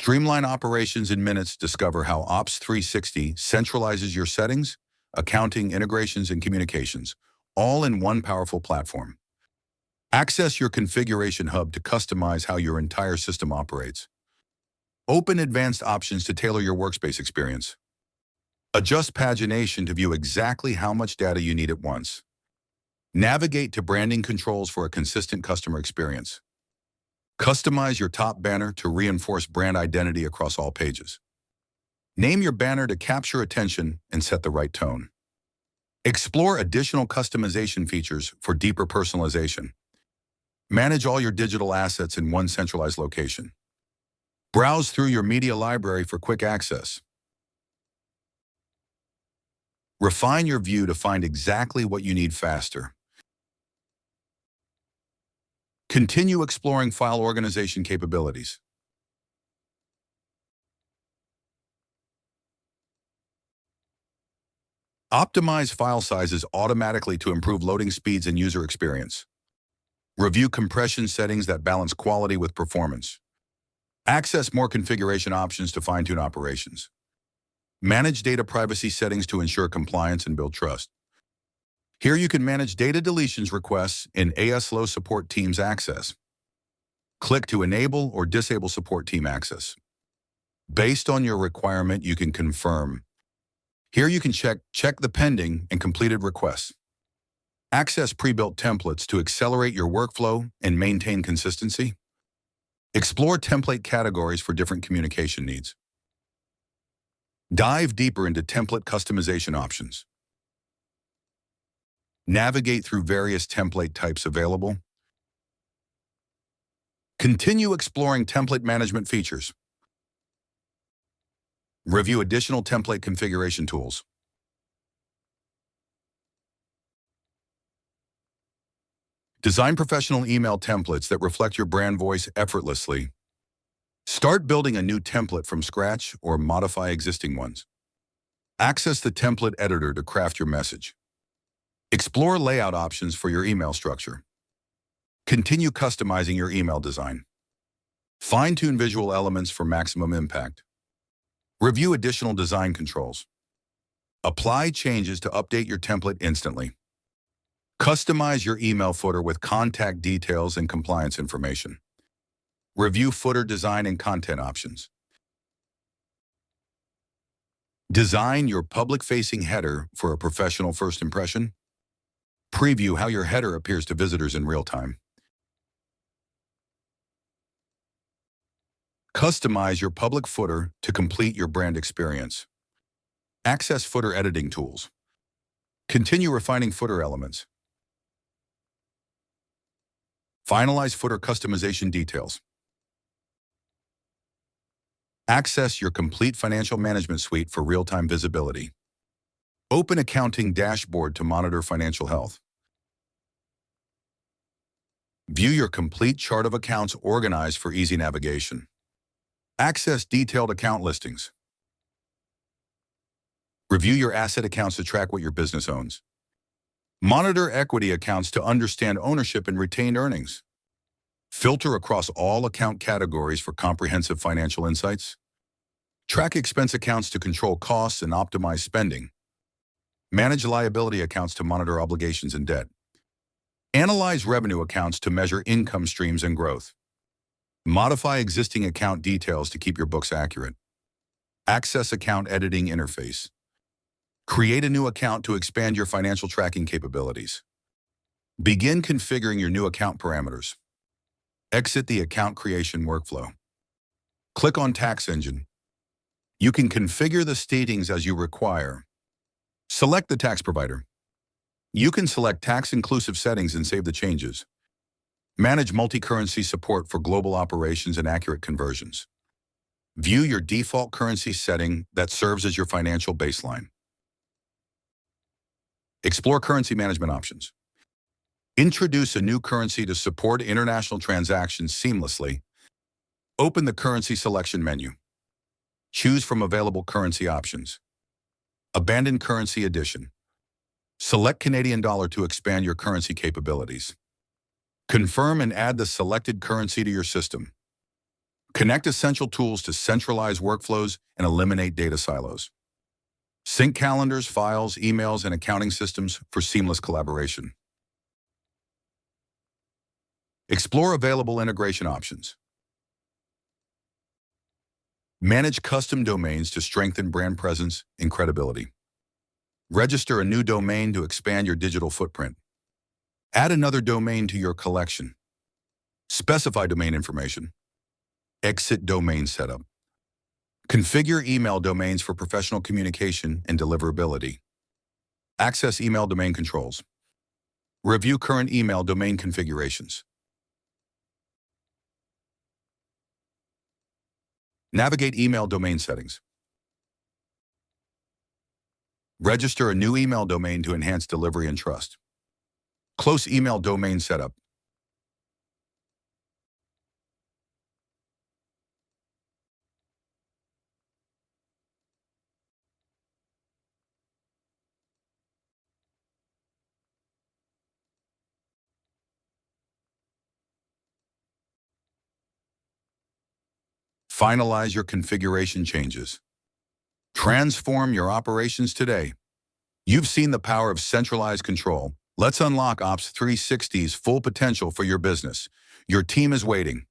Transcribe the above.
Streamline operations in minutes. Discover how OPS360 centralizes your settings, accounting, integrations, and communications, all in one powerful platform. Access your configuration hub to customize how your entire system operates. Open advanced options to tailor your workspace experience. Adjust pagination to view exactly how much data you need at once. Navigate to branding controls for a consistent customer experience. Customize your top banner to reinforce brand identity across all pages. Name your banner to capture attention and set the right tone. Explore additional customization features for deeper personalization. Manage all your digital assets in one centralized location. Browse through your media library for quick access. Refine your view to find exactly what you need faster. Continue exploring file organization capabilities. Optimize file sizes automatically to improve loading speeds and user experience. Review compression settings that balance quality with performance. Access more configuration options to fine-tune operations. Manage data privacy settings to ensure compliance and build trust. Here you can manage data deletions requests in ASLO support teams access. Click to enable or disable support team access. Based on your requirement, you can confirm. Here you can check the pending and completed requests. Access pre-built templates to accelerate your workflow and maintain consistency. Explore template categories for different communication needs. Dive deeper into template customization options. Navigate through various template types available. Continue exploring template management features. Review additional template configuration tools. Design professional email templates that reflect your brand voice effortlessly. Start building a new template from scratch or modify existing ones. Access the template editor to craft your message. Explore layout options for your email structure. Continue customizing your email design. Fine-tune visual elements for maximum impact. Review additional design controls. Apply changes to update your template instantly. Customize your email footer with contact details and compliance information. Review footer design and content options. Design your public-facing header for a professional first impression. Preview how your header appears to visitors in real time. Customize your public footer to complete your brand experience. Access footer editing tools. Continue refining footer elements. Finalize footer customization details. Access your complete financial management suite for real-time visibility. Open accounting dashboard to monitor financial health. View your complete chart of accounts organized for easy navigation. Access detailed account listings. Review your asset accounts to track what your business owns. Monitor equity accounts to understand ownership and retained earnings. Filter across all account categories for comprehensive financial insights. Track expense accounts to control costs and optimize spending. Manage liability accounts to monitor obligations and debt. Analyze revenue accounts to measure income streams and growth. Modify existing account details to keep your books accurate. Access account editing interface. Create a new account to expand your financial tracking capabilities. Begin configuring your new account parameters. Exit the account creation workflow. Click on Tax Engine. You can configure the statings as you require. Select the tax provider. You can select tax-inclusive settings and save the changes. Manage multi-currency support for global operations and accurate conversions. View your default currency setting that serves as your financial baseline. Explore currency management options. Introduce a new currency to support international transactions seamlessly. Open the currency selection menu. Choose from available currency options. Abandon currency addition. Select Canadian dollar to expand your currency capabilities. Confirm and add the selected currency to your system. Connect essential tools to centralize workflows and eliminate data silos. Sync calendars, files, emails, and accounting systems for seamless collaboration. Explore available integration options. Manage custom domains to strengthen brand presence and credibility. Register a new domain to expand your digital footprint. Add another domain to your collection. Specify domain information. Exit domain setup. Configure email domains for professional communication and deliverability. Access email domain controls. Review current email domain configurations. Navigate email domain settings. Register a new email domain to enhance delivery and trust. Close email domain setup. Finalize your configuration changes. Transform your operations today. You've seen the power of centralized control. Let's unlock OPS360's full potential for your business. Your team is waiting.